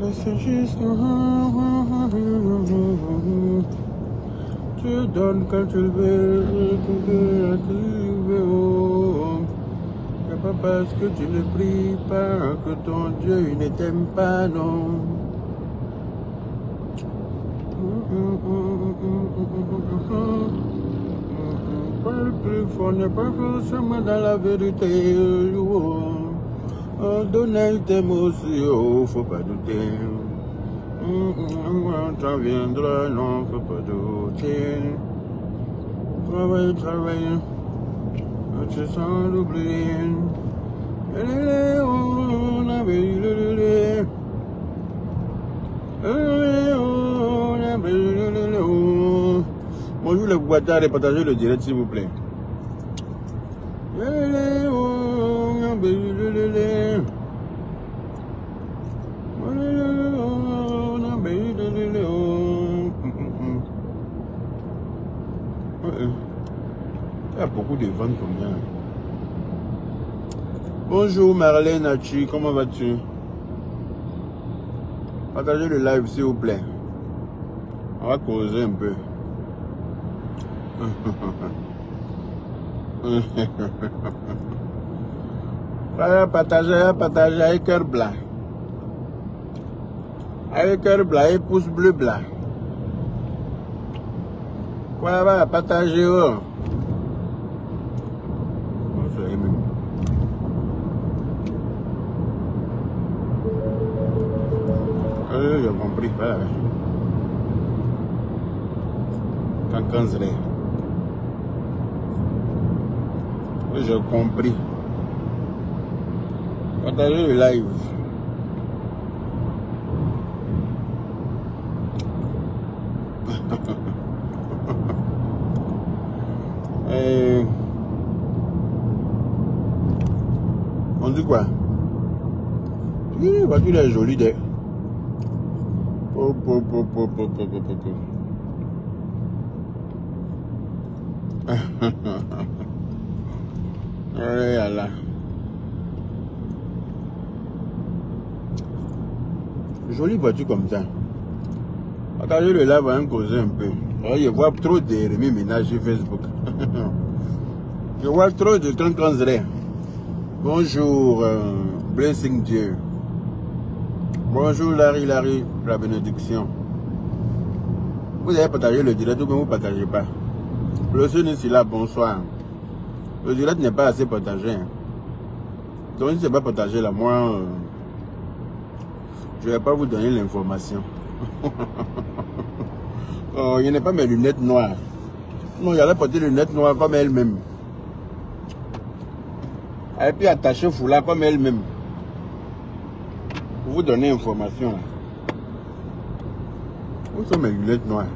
C'est juste... Tu donnes quand tu veux, c'est pas parce que tu ne pries pas que ton Dieu il ne t'aime pas, non. Parle plus fort, n'est pas forcément dans la vérité. Donner tes mots aussi, faut pas douter. T'en viendra, non, faut pas douter. Travaille, travaille, tu sens l'oublier. Bonjour les Guattars et partagez le direct s'il vous plaît. Il y a beaucoup de ventes comme ça. Bonjour Marlène Hachi, comment vas-tu? Partagez le live s'il vous plaît. On va causer un peu. Partagez avec cœur blanc. Avec cœur blanc et pouce bleu blanc. Quoi va partager? J'ai compris. Voilà. J'ai compris. Partagez le live. On dit quoi? Oui, la voiture est jolie. Voilà. Jolie voiture comme ça. Partagez le live, on va causer un peu. Je vois trop de remis ménages sur Facebook. Je vois trop de tranquilles. Bonjour, blessing Dieu. Bonjour Larry, la bénédiction. Vous avez partagé le direct ou bien vous ne partagez pas? Le Seigneur est là, bonsoir. Le direct n'est pas assez partagé. Donc si ce n'est pas partagé là, moi, je ne vais pas vous donner l'information. Oh, il n'y a pas mes lunettes noires. Non, j'allais porter les lunettes noires comme elle-même. Et puis attacher au foulard comme elle-même. Pour vous donner l'information. Où sont mes lunettes noires?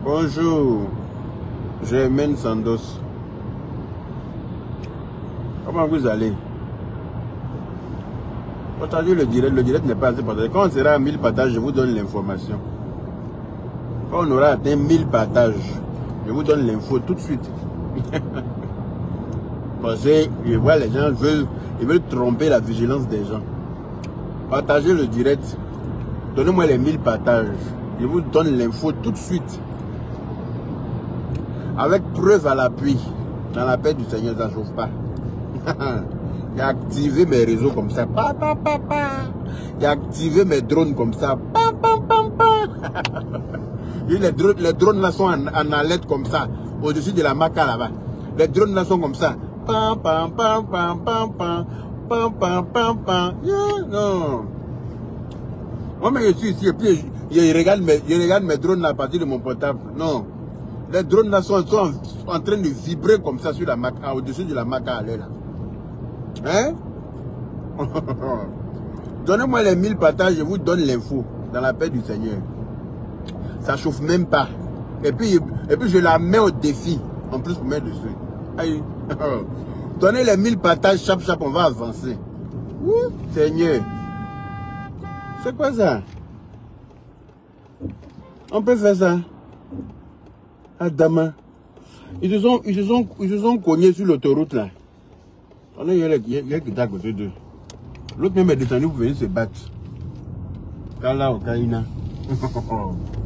Bonjour. Germaine Sandos. Comment vous allez? Partagez le direct n'est pas assez partagé. Quand on sera à 1000 partages, je vous donne l'information. Quand on aura atteint 1000 partages, je vous donne l'info tout de suite. Parce que je vois les gens veulent tromper la vigilance des gens. Partagez le direct. Donnez-moi les 1000 partages. Je vous donne l'info tout de suite. Avec preuve à l'appui. Dans la paix du Seigneur, ça ne chauffe pas. J'ai activé mes réseaux comme ça. J'ai activé mes drones comme ça. Les drones là sont en alerte comme ça. Au-dessus de la maca là-bas. Les drones là sont comme ça. Non. Moi, je suis ici et puis je regarde mes drones là à partir de mon portable. Non. Les drones là sont en train de vibrer comme ça sur la maca, au-dessus de la maca là. Hein? Donnez-moi les 1000 partages, je vous donne l'info dans la paix du Seigneur. Ça chauffe même pas. Et puis je la mets au défi. En plus pour mettre dessus. Aïe. Donnez les 1000 partages, chap, on va avancer. Ouh, Seigneur. C'est quoi ça? On peut faire ça. Adama. Ils se sont cognés sur l'autoroute là. On a eu qui à côté d'eux. L'autre même est descendu pour venir se battre. Kala Okaina.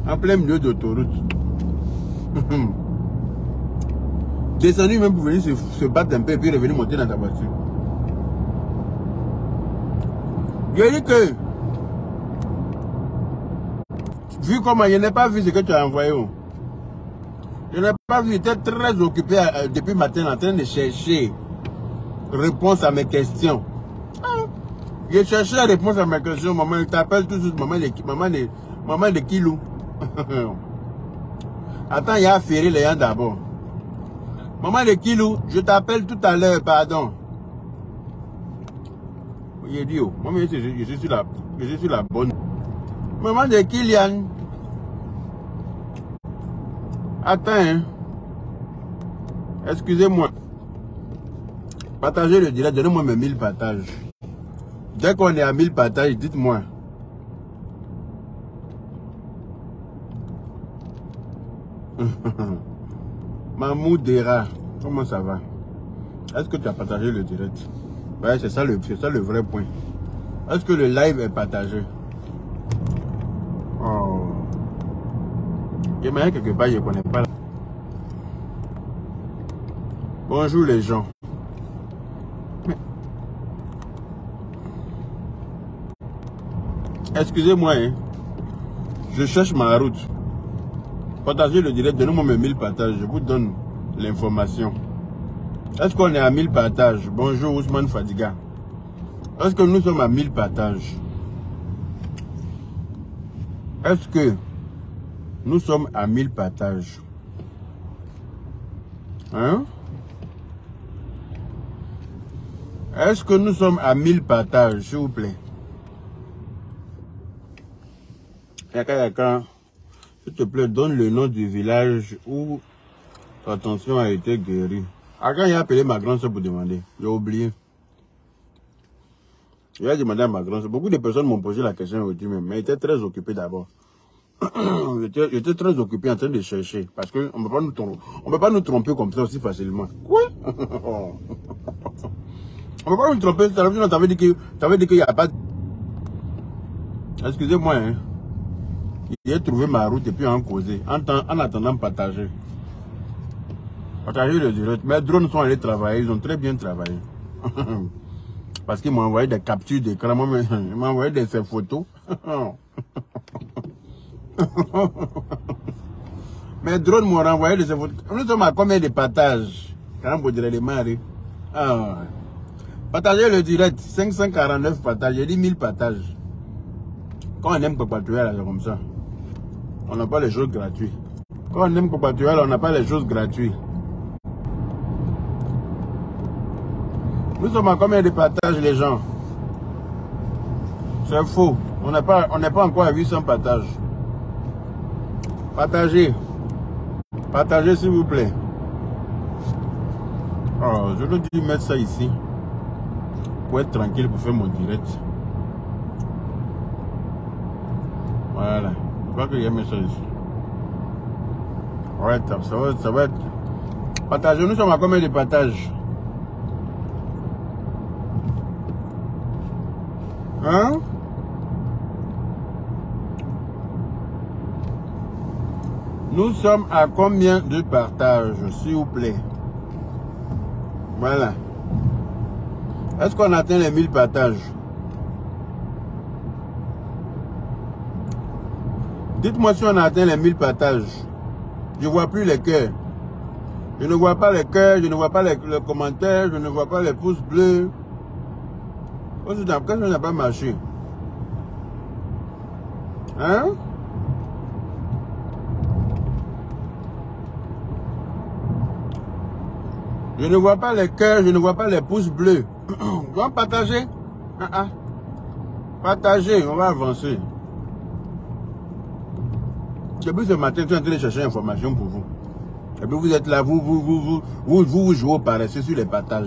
En plein milieu d'autoroute. Descendu même pour venir se battre un peu et puis revenir monter dans ta voiture. Je dis que, vu comment je n'ai pas vu ce que tu as envoyé, je n'ai pas vu, j'étais très occupé depuis matin en train de chercher réponse à mes questions. Je cherchais la réponse à mes questions, maman, il t'appelle tout de suite, maman de Kilou. Attends, il y a affairé les gens d'abord. Maman de Kilou, je t'appelle tout à l'heure, pardon. Il dit, oh, maman, je suis sur la bonne. Maman de Kylian. Attends, hein. Excusez-moi. Partagez le direct, donnez-moi mes 1000 partages. Dès qu'on est à 1000 partages, dites-moi. Mamou Dera, comment ça va? Est-ce que tu as partagé le direct? Ouais, c'est ça le vrai point. Est-ce que le live est partagé? Oh. Il y a quelque part, je ne connais pas. Bonjour les gens. Excusez-moi, hein. Je cherche ma route. Partagez le direct, donnez-moi mes 1000 partages, je vous donne l'information. Est-ce qu'on est à 1000 partages? Bonjour Ousmane Fadiga. Est-ce que nous sommes à 1000 partages? Est-ce que nous sommes à 1000 partages? Hein? Est-ce que nous sommes à 1000 partages, s'il vous plaît? Yaka, s'il te plaît, donne le nom du village où ta tension a été guérie. Quand il a appelé ma grande soeur pour demander, j'ai oublié. Il a demandé à ma grande soeur. Beaucoup de personnes m'ont posé la question aujourd'hui même, mais j'étais très occupé d'abord. J'étais très occupé en train de chercher, parce qu'on ne peut pas nous tromper comme ça aussi facilement. Quoi? On ne peut pas nous tromper, tu avais dit qu'il n'y a pas de... Excusez-moi, hein. J'ai trouvé ma route et puis en causer, en attendant de partager. Partager le direct. Mes drones sont allés travailler, ils ont très bien travaillé. Parce qu'ils m'ont envoyé des captures d'écran, ils m'ont envoyé ces photos. Mes drones m'ont renvoyé de ces photos. Nous sommes à combien de partages? Quand vous direz les maris. Partagez le direct, 549 partages, j'ai dit 1000 partages. Quand on aime Papatouel, c'est comme ça. On n'a pas les choses gratuites. Quand on aime Papatouel, on n'a pas les choses gratuites. Nous sommes à combien de partages, les gens? C'est faux. On n'est pas encore à 800 partages. Partagez. Partagez, s'il vous plaît. Oh, je dois dire mettre ça ici. Pour être tranquille, pour faire mon direct. Voilà. Je crois qu'il y a mis ça ici. Ouais, ça va être... Partagez. Nous sommes à combien de partages? Hein? Nous sommes à combien de partages, s'il vous plaît? Voilà. Est-ce qu'on atteint les 1000 partages? Dites-moi si on a atteint les 1000 partages. Je ne vois plus les cœurs. Je ne vois pas les cœurs, je ne vois pas les commentaires, je ne vois pas les pouces bleus. Qu'est-ce que ça n'a pas marché? Hein? Je ne vois pas les cœurs, je ne vois pas les pouces bleus. On va partager? Partagez, on va avancer. Depuis ce matin, je suis en train de chercher l'information pour vous. Et puis vous êtes là, vous jouez au paresseux sur les partages.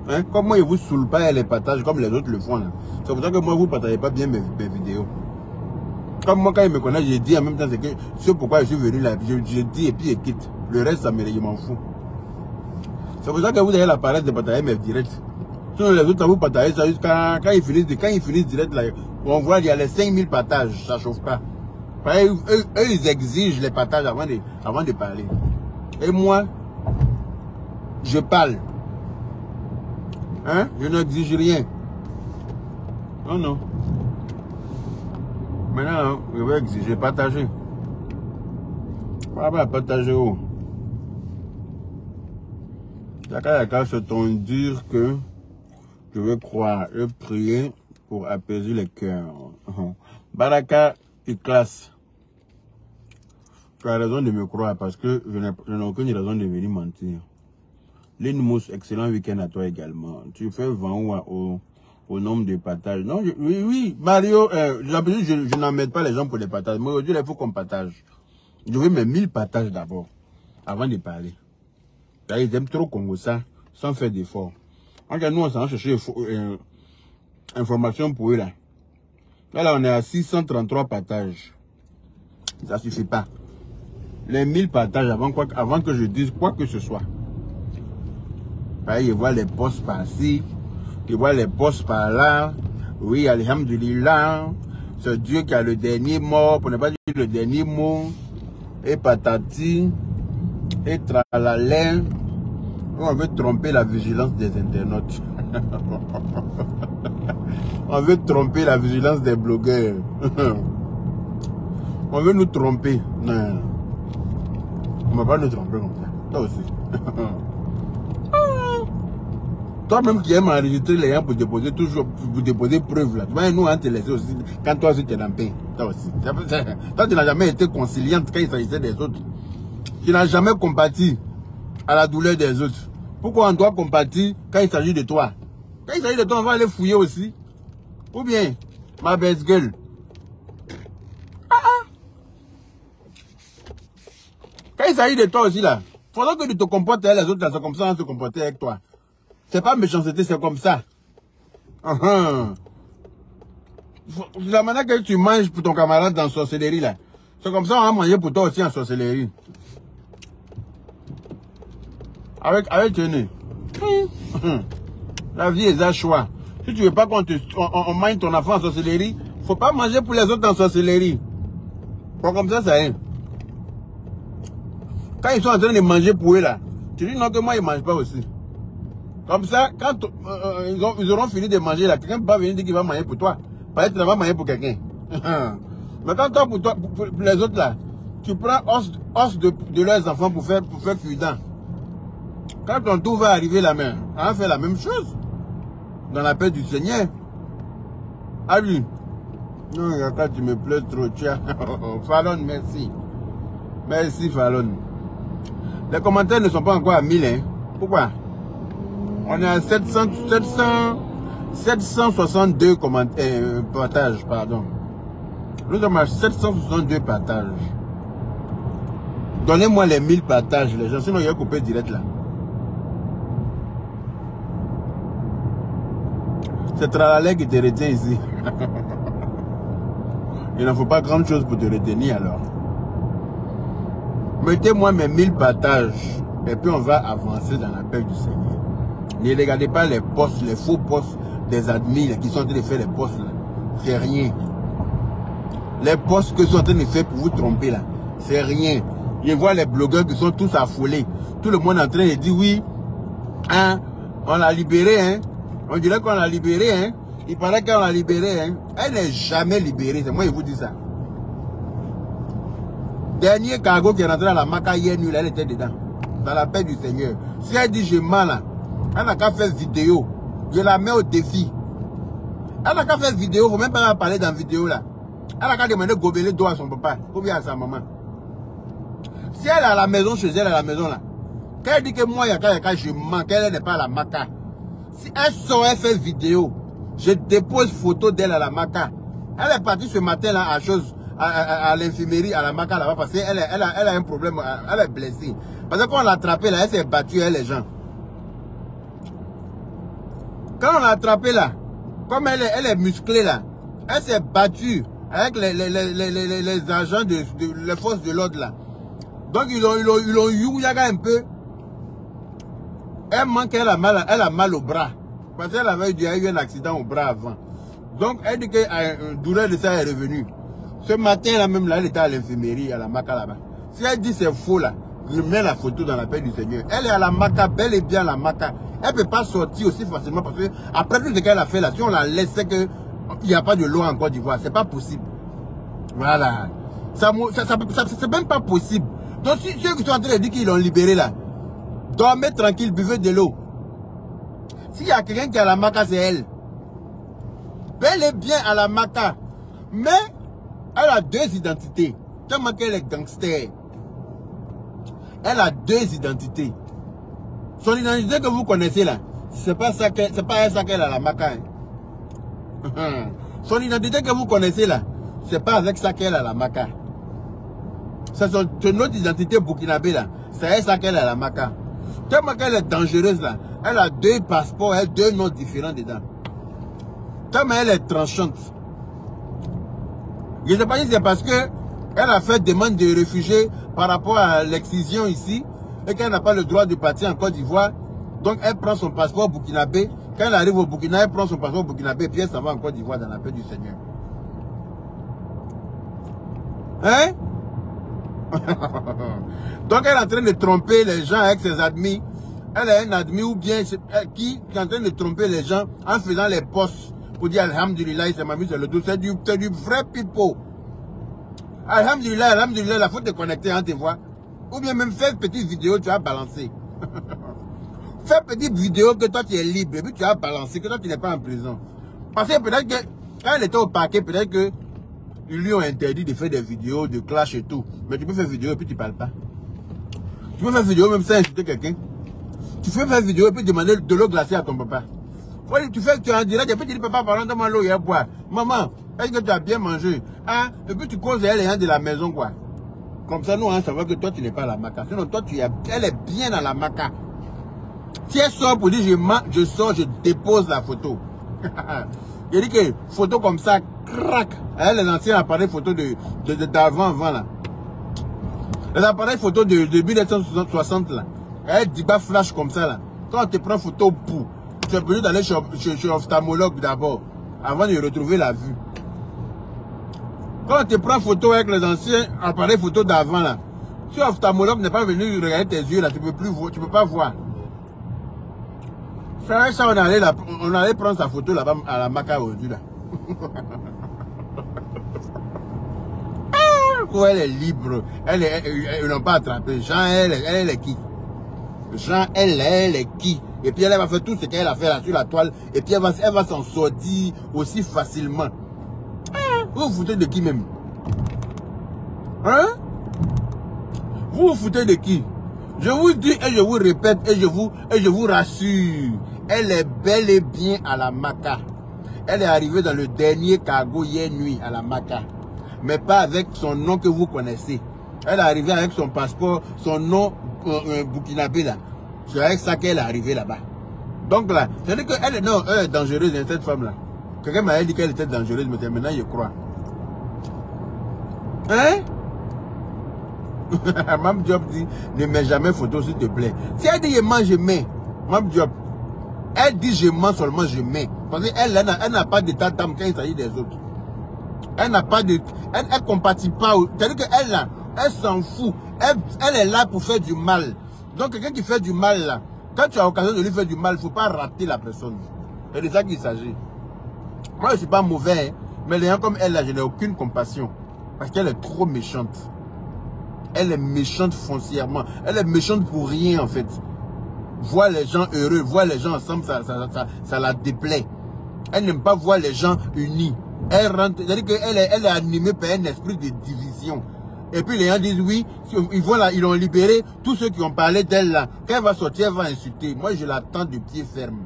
Hein? Comme moi, je ne vous saoule pas les partages comme les autres le font. C'est pour ça que moi, vous ne partagez pas bien mes vidéos. Comme moi, quand ils me connaissent, je dis en même temps, c'est pourquoi je suis venu là. Je dis et puis je quitte. Le reste, ça je m'en fous. C'est pour ça que vous avez la paresse de partager mes directs. Sinon, les autres, vous partagez ça quand ils finissent direct là. On voit, il y a les 5000 partages, ça ne chauffe pas. Eux, ils exigent les partages avant de parler. Et moi, je parle. Hein? Je n'exige rien. Non, non. Maintenant, je vais exiger partager. On va partager où? Yaka se ton dire que je veux croire et prier pour apaiser les cœurs. Baraka et classe. Tu as raison de me croire parce que je n'ai aucune raison de venir mentir. Linmous, excellent week-end à toi également. Tu fais vent au nombre de partages. Non, oui, Mario, je n'emmène pas les gens pour les partages. Mais aujourd'hui, il faut qu'on partage. Je veux mes 1000 partages d'abord, avant de parler. Ils aiment trop Congo ça, sans faire d'efforts. Nous, on s'en chercher information pour eux là. Là, on est à 633 partages. Ça ne suffit pas. Les 1000 partages avant que je dise quoi que ce soit. Ils voient les posts par-ci, ils voient les posts par-là. Oui, alhamdulillah, c'est Dieu qui a le dernier mot, pour ne pas dire le dernier mot. Et patati, et tralalin. On veut tromper la vigilance des internautes. On veut tromper la vigilance des blogueurs. On veut nous tromper. Non. On ne va pas nous tromper comme ça. Toi aussi. Toi-même qui aimes enregistrer les gens pour déposer toujours, pour déposer preuve là. Tu vas nous te laisser aussi. Quand toi aussi tu es en paix. Toi aussi. Toi tu n'as jamais été conciliante quand il s'agissait des autres. Tu n'as jamais compati à la douleur des autres. Pourquoi on doit compatir quand il s'agit de toi? Quand il s'agit de toi, on va aller fouiller aussi. Ou bien, ma best girl. Quand il s'agit de toi aussi là, faudra que tu te comportes avec les autres là, c'est comme ça on se comporter avec toi. C'est pas méchanceté, c'est comme ça. La manière que tu manges pour ton camarade dans la sorcellerie là, c'est comme ça on va manger pour toi aussi en sorcellerie. Avec tenue. La vie est un choix. Si tu veux pas qu'on mange ton enfant en sorcellerie, faut pas manger pour les autres en sorcellerie. Bon, comme ça, ça est. Quand ils sont en train de manger pour eux là, tu dis non que moi ils mangent pas aussi. Comme ça, quand ils auront fini de manger là, quelqu'un ne peut pas venir dire qu'il va manger pour toi. Peut-être qu'il va manger pour quelqu'un. Mais quand toi, pour les autres là, tu prends os de leurs enfants pour faire cuidant. Quand ton tour va arriver la main, on va faire la même chose. Dans la paix du Seigneur. Ah lui. Non, quand tu me plais trop, tiens. Fallon, merci. Merci, Fallon. Les commentaires ne sont pas encore à 1000, hein. Pourquoi? On est à 762 partages, pardon. Nous sommes à 762 partages. Donnez-moi les 1000 partages, les gens, sinon il y a coupé direct là. C'est Tralalais qui te retient ici. Il n'en faut pas grand chose pour te retenir alors. Mettez-moi mes 1000 partages et puis on va avancer dans la paix du Seigneur. Ne regardez pas les posts, les faux posts des admins qui sont en train de faire les posts là. C'est rien. Les posts que sont en train de faire pour vous tromper là, c'est rien. Je vois les blogueurs qui sont tous affolés. Tout le monde est en train de dire oui, hein, on l'a libéré, hein. On dirait qu'on l'a libéré, hein. Il paraît qu'on l'a libéré, hein. Elle n'est jamais libérée, c'est moi qui vous dis ça. Dernier cargo qui est rentré à la Maca hier nuit, elle était dedans. Dans la paix du Seigneur. Si elle dit j'ai mal là, elle n'a qu'à faire vidéo. Je la mets au défi. Elle n'a qu'à faire vidéo, il ne faut même pas parler dans la vidéo là. Elle n'a qu'à demander gobeler d'eau à son papa, ou bien à sa maman. Si elle est à la maison, chez elle, à la maison là, quand elle dit que moi, je mens, qu'elle n'est pas à la Maca. Si elle sort, elle fait vidéo, je dépose photo d'elle à la Maca. Elle est partie ce matin là à l'infirmerie, à la Maca là-bas, parce qu'elle a un problème, elle est blessée. Parce que quand on l'a attrapée là, elle s'est battue, elle, les gens. Quand on l'a attrapée là, comme elle est musclée là, elle s'est battue avec les agents les forces de l'ordre là. Donc ils l'ont youyaga un peu. Elle manque, elle a mal au bras. Parce qu'elle avait eu un accident au bras avant. Donc, elle dit que douleur de ça est revenue. Ce matin-là, même là, elle était à l'infirmerie, à la Maca là-bas. Si elle dit c'est faux là, je mets la photo dans la paix du Seigneur. Elle est à la Maca, bel et bien à la Maca. Elle ne peut pas sortir aussi facilement parce que après tout ce qu'elle a fait là, si on la laisse, c'est qu'il n'y a pas de loi en Côte d'Ivoire. C'est pas possible. Voilà. C'est même pas possible. Donc, si ceux qui sont en train de dire qu'ils l'ont libéré là, dormez tranquille, buvez de l'eau. S'il y a quelqu'un qui est à la Maca, c'est elle. Bel et bien à la Maca. Mais elle a deux identités. Tellement qu'elle est gangster. Elle a deux identités. Son identité que vous connaissez là, c'est pas ça qu'elle a à la Maca. Hein. Son identité que vous connaissez là, c'est pas avec ça qu'elle a à la Maca. C'est notre identité burkinabé là. C'est ça qu'elle a à la Maca. Tellement qu'elle est dangereuse là. Elle a deux passeports, elle a deux noms différents dedans. Tellement elle est tranchante. Je ne sais pas si c'est parce que elle a fait demande de réfugiés par rapport à l'excision ici et qu'elle n'a pas le droit de partir en Côte d'Ivoire. Donc elle prend son passeport burkinabé. Quand elle arrive au Burkina, elle prend son passeport burkinabé et puis elle s'en va en Côte d'Ivoire dans la paix du Seigneur. Hein? Donc elle est en train de tromper les gens avec ses admis. Elle est un admis ou bien qui est en train de tromper les gens en faisant les posts pour dire Alhamdulillah, c'est ma mise sur le dos. C'est du vrai pipeau. Alhamdulillah, Alhamdulillah, la faute de connecter, hein, tu vois. Ou bien même faire une petite vidéo, tu vas balancer. Fais une petite vidéo que toi tu es libre, et puis tu vas balancer, que toi tu n'es pas en prison. Parce que peut-être que quand elle était au parquet, peut-être que ils lui ont interdit de faire des vidéos, de clash et tout. Mais tu peux faire vidéo et puis tu ne parles pas. Tu peux faire vidéo même sans insulter quelqu'un. Tu fais faire vidéo et puis demander de l'eau glacée à ton papa. Tu es en direct et puis tu dis papa, donne-moi l'eau et boire. Maman, est-ce que tu as bien mangé? Hein? Et puis tu causes elle de la maison quoi. Comme ça, nous, on savoir que toi tu n'es pas à la Maca. Sinon, toi, elle est bien à la Maca. Si elle sort pour dire je sors, je dépose la photo. Je dis que photo comme ça, crac. Elle les anciens appareils photo d'avant là. Les appareils photo de 1960 là. Elle dit pas flash comme ça là. Quand on te prend photo pour, tu es obligé d'aller chez ophtalmologue d'abord, avant de retrouver la vue. Quand on te prend photo avec les anciens appareils photo d'avant là, si l'ophtalmologue n'est pas venu regarder tes yeux là, tu peux plus voir, tu peux pas voir. C'est ça, on allait prendre sa photo là-bas à la Maca aujourd'hui là. Oh, elle est libre. Ils n'ont pas attrapé. Jean, elle est qui? Jean, elle est qui? Et puis elle va faire tout ce qu'elle a fait là sur la toile. Et puis elle va s'en sortir aussi facilement. Vous vous foutez de qui même? Hein? Vous vous foutez de qui? Je vous dis et je vous répète et je vous rassure. Elle est bel et bien à la Maca. Elle est arrivée dans le dernier cargo hier nuit à la Maca. Mais pas avec son nom que vous connaissez. Elle est arrivée avec son passeport, son nom burkinabé là. C'est avec ça qu'elle est arrivée là-bas. Donc là, c'est-à-dire qu'elle est dangereuse, cette femme-là. Quelqu'un m'a dit qu'elle était dangereuse, mais maintenant je crois. Hein? Mme Diop dit, ne mets jamais photo s'il te plaît. Si elle dit je mens, je mets. Mme Diop, elle dit je mens seulement, je mets. Parce qu'elle n'a pas d'état d'âme quand il s'agit des autres. Elle n'a pas de... Elle compatit pas. C'est-à-dire qu'elle là, elle s'en fout. Elle est là pour faire du mal. Donc quelqu'un qui fait du mal là, quand tu as l'occasion de lui faire du mal, il ne faut pas rater la personne. C'est de ça qu'il s'agit. Moi je ne suis pas mauvais, hein, mais les gens comme elle là, je n'ai aucune compassion. Parce qu'elle est trop méchante. Elle est méchante foncièrement. Elle est méchante pour rien en fait. Voir les gens heureux, voir les gens ensemble, ça la déplaît. Elle n'aime pas voir les gens unis. Elle rentre, c'est-à-dire qu'elle est animée par un esprit de division. Et puis les gens disent oui, ils l'ont libéré, tous ceux qui ont parlé d'elle là. Quand elle va sortir, elle va insulter. Moi je l'attends de pied ferme.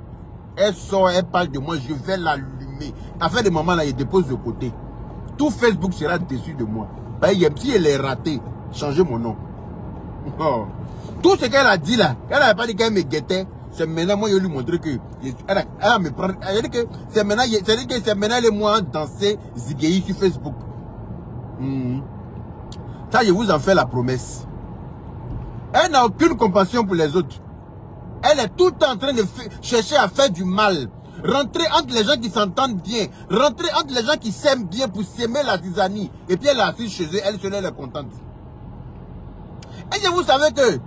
Elle sort, elle parle de moi, je vais l'allumer. À faire des moments là, il dépose de côté. Tout Facebook sera déçu de moi. Si elle est ratée, changez mon nom. Oh. Tout ce qu'elle a dit là, elle n'avait pas dit qu'elle me guettait. C'est maintenant, moi, je lui montrer que elle va me prendre. Elle dit que c'est maintenant, les mois danser Zigei sur Facebook. Ça, je vous en fais la promesse. Elle n'a aucune compassion pour les autres. Elle est tout le temps en train de chercher à faire du mal. Rentrer entre les gens qui s'entendent bien. Rentrer entre les gens qui s'aiment bien pour s'aimer la tisanie. Et puis elle est assise chez eux, elle seule, elle est contente. Et vous savez que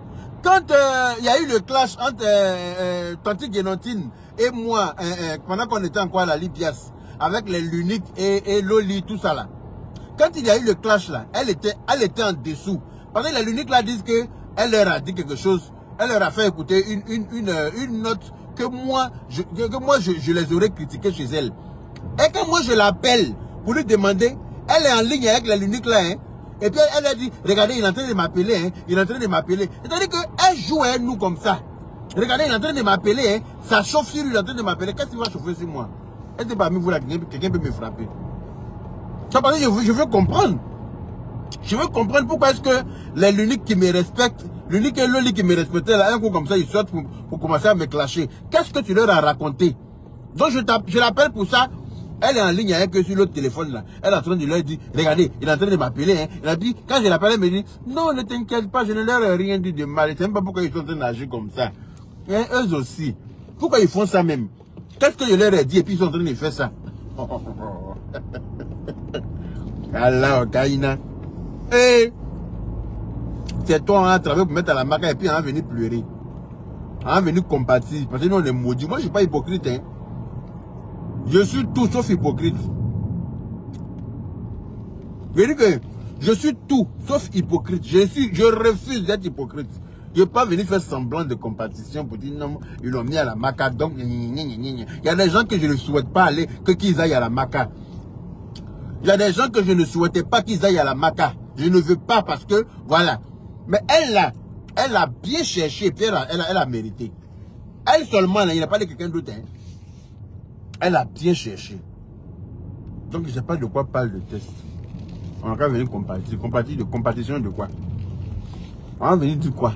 quand il y a eu le clash entre Tanti Guénotine et moi, pendant qu'on était encore à la Libias, avec les Luniques et Loli, tout ça là. Quand il y a eu le clash là, elle était en dessous. Parce que les Luniques là disent qu'elle leur a dit quelque chose. Elle leur a fait écouter une note que moi, je les aurais critiquées chez elle. Et quand moi je l'appelle pour lui demander, elle est en ligne avec les Luniques là, hein. Et puis elle a dit, regardez, il est en train de m'appeler, hein. Il est en train de m'appeler. C'est-à-dire qu'elle joue avec nous comme ça. Regardez, il est en train de m'appeler, hein. Ça chauffe sur lui, il est en train de m'appeler. Qu'est-ce qui va chauffer sur moi? Elle dit, parmi vous là, quelqu'un peut me frapper. Ça parce que je veux comprendre. Je veux comprendre pourquoi est-ce que les Luniques qui me respectent, l'unique et Loli qui me respectaient, là, un coup comme ça, ils sortent pour commencer à me clasher. Qu'est-ce que tu leur as raconté? Donc je l'appelle pour ça. Elle est en ligne avec eux sur l'autre téléphone là. Elle est en train de leur dire, regardez, il est en train de m'appeler. Hein. Elle a dit, quand je l'appelle, elle me dit, non, ne t'inquiète pas, je ne leur ai rien dit de mal. Je ne sais même pas pourquoi ils sont en train d'agir comme ça. Et eux aussi. Pourquoi ils font ça même? Qu'est-ce que je leur ai dit et puis ils sont en train de faire ça? Allah, Kaina. Et c'est toi, on a travaillé pour mettre à la marque et puis on a venu pleurer. On a venu compatir. Parce que nous, on est maudits. Moi, je ne suis pas hypocrite. Hein. Je suis tout sauf hypocrite. Je dis que je suis tout sauf hypocrite. Je refuse d'être hypocrite. Je ne vais pas venir faire semblant de compétition pour dire non, ils l'ont mis à la maca. Donc, il y a des gens que je ne souhaite pas aller, qu'ils aillent à la maca. Il y a des gens que je ne souhaitais pas qu'ils aillent à la maca. Je ne veux pas parce que, voilà. Mais elle a bien cherché et puis elle a mérité. Elle seulement, là, il n'y a pas de quelqu'un d'autre. Hein. Elle a bien cherché. Donc, je ne sais pas de quoi parle le test. On va venir compatir. Compétition de quoi? On va venir dire quoi?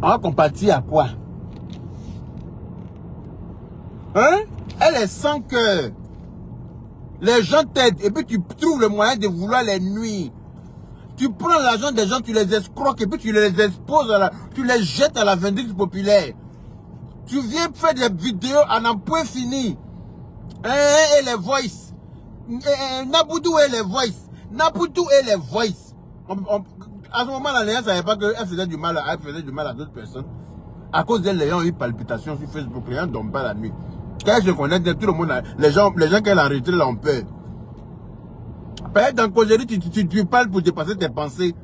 On va compatir à quoi? Hein? Elle est sans cœur. Les gens t'aident et puis tu trouves le moyen de vouloir les nuire. Tu prends l'argent des gens, tu les escroques et puis tu les exposes, tu les jettes à la vindicte populaire. Tu viens faire des vidéos à n'en point fini. Et les voices. Naboudou et les voices. Naboudou et les voices. À ce moment-là, les gens ne savaient pas qu'elle faisait du mal à d'autres personnes. À cause d'elle, les gens ont eu palpitations sur Facebook. Les gens ne dorment pas la nuit. Quand elle se connecte, tout le monde, les gens qu'elle a enregistrés là ont peur. Peut-être dans causerie, tu parles pour dépasser tes pensées.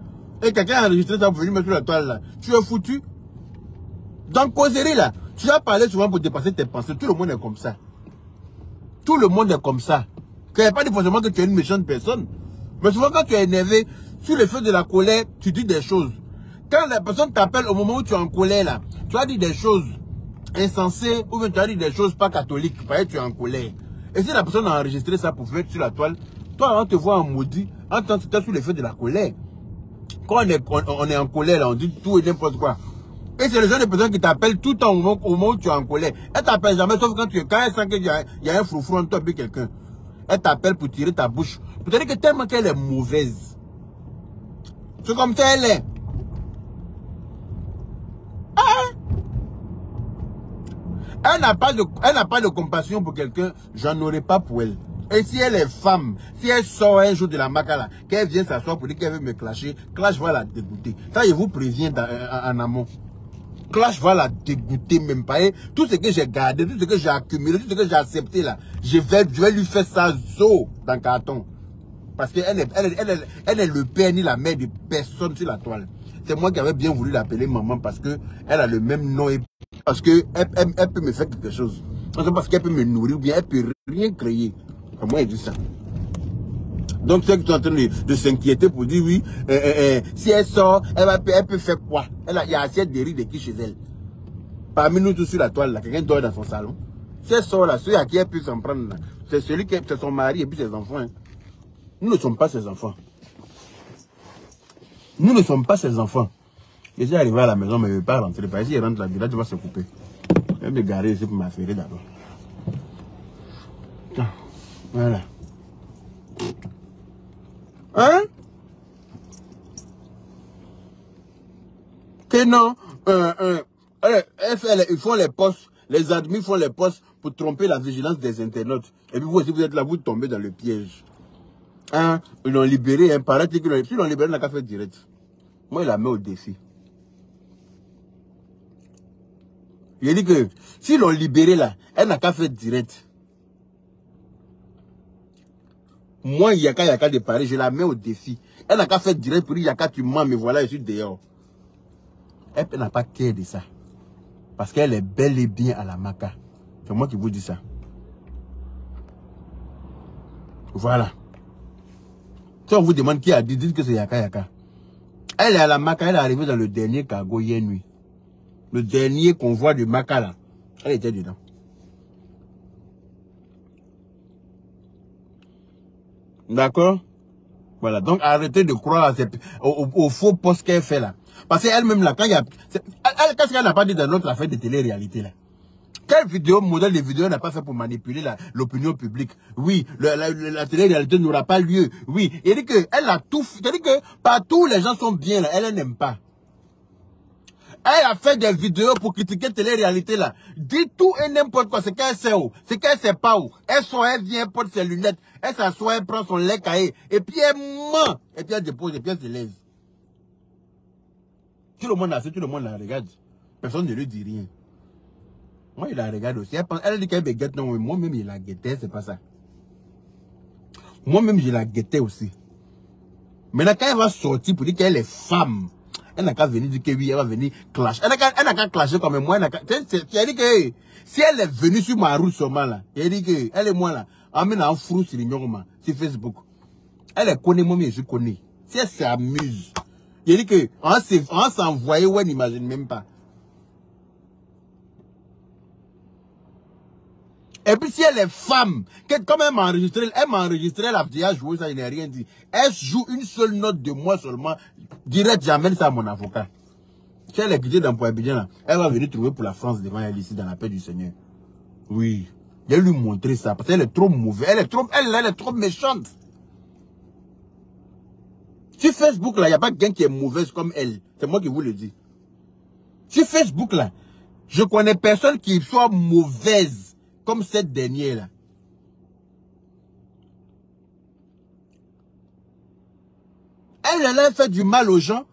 Et quelqu'un a enregistré ça pour venir mettre sur la toile là. Tu es foutu. Dans causerie là, tu as parlé souvent pour dépasser tes pensées. Tout le monde est comme ça. Tout le monde est comme ça. Il n'y a pas de forcément que tu es une méchante personne. Mais souvent quand tu es énervé, sur le feu de la colère, tu dis des choses. Quand la personne t'appelle au moment où tu es en colère là, tu as dit des choses insensées ou bien tu as dit des choses pas catholiques, parce que tu es en colère. Et si la personne a enregistré ça pour mettre sur la toile, toi on te voit en maudit, en tant que tu es sous le feu de la colère. Quand on est en colère là, on dit tout et n'importe quoi. Et c'est le genre de personne qui t'appelle tout le temps au moment où tu es en colère. Elle t'appelle jamais, sauf quand elle sent qu'il y a un froufrou entre toi et quelqu'un. Elle t'appelle pour tirer ta bouche. Peut-être que tellement qu'elle est mauvaise. C'est comme ça elle est. Elle n'a pas de compassion pour quelqu'un, j'en aurais pas pour elle. Et si elle est femme, si elle sort un jour de la macala, qu'elle vient s'asseoir pour dire qu'elle veut me clasher, Clash va la dégoûter. Ça, je vous préviens en amont. Clash va la dégoûter même pas. Et tout ce que j'ai gardé, tout ce que j'ai accumulé, tout ce que j'ai accepté là, je vais lui faire ça zo dans le carton. Parce qu'elle est le père ni la mère de personne sur la toile. C'est moi qui avais bien voulu l'appeler maman parce que elle a le même nom et parce que elle peut me faire quelque chose. Parce qu'elle peut me nourrir ou bien elle peut rien créer. Moi, elle dit ça. Donc, ceux qui sont en train de s'inquiéter pour dire oui, si elle sort, elle peut faire quoi? Il y a assez de riz de qui chez elle. Parmi nous tous sur la toile, là, quelqu'un dort dans son salon. Si elle sort là, celui à qui elle peut s'en prendre, c'est celui qui est son mari et puis ses enfants. Hein. Nous ne sommes pas ses enfants. Nous ne sommes pas ses enfants. Je suis arrivé à la maison, mais je ne vais pas rentrer. Parce que si elle rentre là, tu vas se couper. Je vais me garer ici pour m'affairer d'abord. Voilà. Hein? Que non, ils font les postes Les admins font les posts pour tromper la vigilance des internautes. Et puis vous aussi, vous êtes là, vous tombez dans le piège. Hein? Ils l'ont libéré, hein, paraît qu'ils l'ont libéré, il n'a qu'à faire direct. Moi, il la met au défi. Il dit que s'ils l'ont libéré là, elle n'a qu'à faire direct. Moi, Yaka de Paris, je la mets au défi. Elle n'a qu'à faire direct pour dire Yaka, tu mens, mais voilà, je suis dehors. Elle n'a pas care de ça. Parce qu'elle est bel et bien à la Maca. C'est moi qui vous dis ça. Voilà. Si on vous demande qui a dit, dites que c'est Yaka. Elle est à la Maca, elle est arrivée dans le dernier cargo hier nuit. Le dernier convoi de Maca là. Elle était dedans. D'accord? Voilà. Donc arrêtez de croire au faux poste qu'elle fait là. Parce qu'elle-même là, quand il y a... Qu'est-ce qu'elle n'a pas dit dans notre affaire de télé-réalité là? Quelle vidéo, modèle de vidéo n'a pas fait pour manipuler l'opinion publique? Oui, la télé-réalité n'aura pas lieu. Oui, il dit que elle a tout... Il dit que partout les gens sont bien là, elle n'aime pas. Elle a fait des vidéos pour critiquer télé-réalité là. Dit tout et n'importe quoi, c'est qu'elle sait où, c'est qu'elle sait pas où. Elle sort, elle vient, elle porte ses lunettes, elle s'assoit, elle prend son lait caillé, et puis elle ment, et puis elle dépose, et puis elle se lève. Tout le monde a fait, tout le monde la regarde. Personne ne lui dit rien. Moi, il la regarde aussi. Elle dit qu'elle me guette, non, mais moi-même, il la guettait, c'est pas ça. Moi-même, je la guettais aussi. Maintenant, quand elle va sortir pour dire qu'elle est femme, elle n'a qu'à venir dire que oui, elle va venir clasher. Elle n'a qu'à clasher comme moi. Elle dit que si elle est venue sur ma route seulement là, elle dit que elle et moi là, amène un frou sur sur Facebook. Elle est connue, moi, mais je connais. Si elle s'amuse, il dit que on s'envoyait, on n'imagine même pas. Et puis si elle est femme, comme elle m'a enregistré, la petite a joué ça, il n'a rien dit. Elle joue une seule note de moi seulement, direct, j'amène ça à mon avocat. Si elle est quittée dans Poibidjan là, elle va venir trouver pour la France devant elle ici, dans la paix du Seigneur. Oui. Je vais lui montrer ça, parce qu'elle est trop mauvaise, elle est trop méchante. Sur Facebook là, il n'y a pas quelqu'un qui est mauvaise comme elle. C'est moi qui vous le dis. Sur Facebook là, je connais personne qui soit mauvaise comme cette dernière-là. Elle a fait du mal aux gens.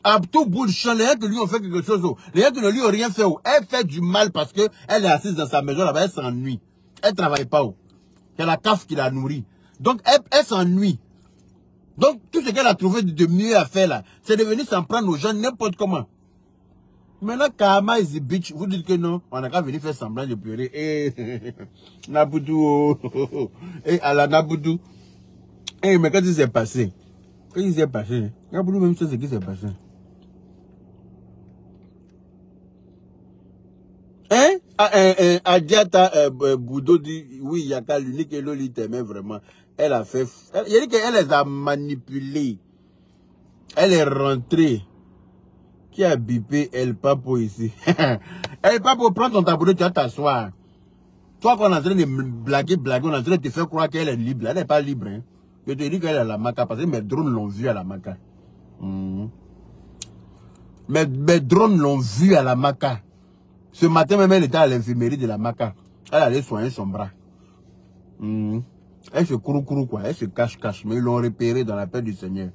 À tout bout de champ, les gens qui lui ont fait quelque chose, les gens qui ne lui ont rien fait, elle fait du mal parce qu'elle est assise dans sa maison là-bas, elle s'ennuie. Elle ne travaille pas. C'est la CAF qui la nourrit. Donc, elle s'ennuie. Donc, tout ce qu'elle a trouvé de mieux à faire là, c'est de venir s'en prendre aux gens n'importe comment. Maintenant, Kama is a bitch. Vous dites que non, on n'a qu'à venir faire semblant de pleurer. Eh, Naboudou, eh, à la Naboudou. Eh, mais qu'est-ce qui s'est passé? Qu'est-ce qui s'est passé? Naboudou, même chose, ce qui s'est passé. Hein? Adiata Boudo dit, oui, Yaka, l'unique et l'oli t'aimait vraiment. Elle a fait... Il a dit qu'elle les a manipulés. Elle est rentrée. Qui a bipé El Papo ici? El Papo, prends ton tabouret, tu vas t'asseoir. Toi, qu'on est en train de blaguer, on est en train de te faire croire qu'elle est libre. Elle n'est pas libre. Hein. Je te dis qu'elle est à la Maca, parce que mes drones l'ont vue à la Maca. Mes drones l'ont vue à la Maca. Ce matin même, elle était à l'infirmerie de la Maca. Elle allait soigner son bras. Elle se courou quoi. Elle se cache. Mais ils l'ont repéré dans la paix du Seigneur.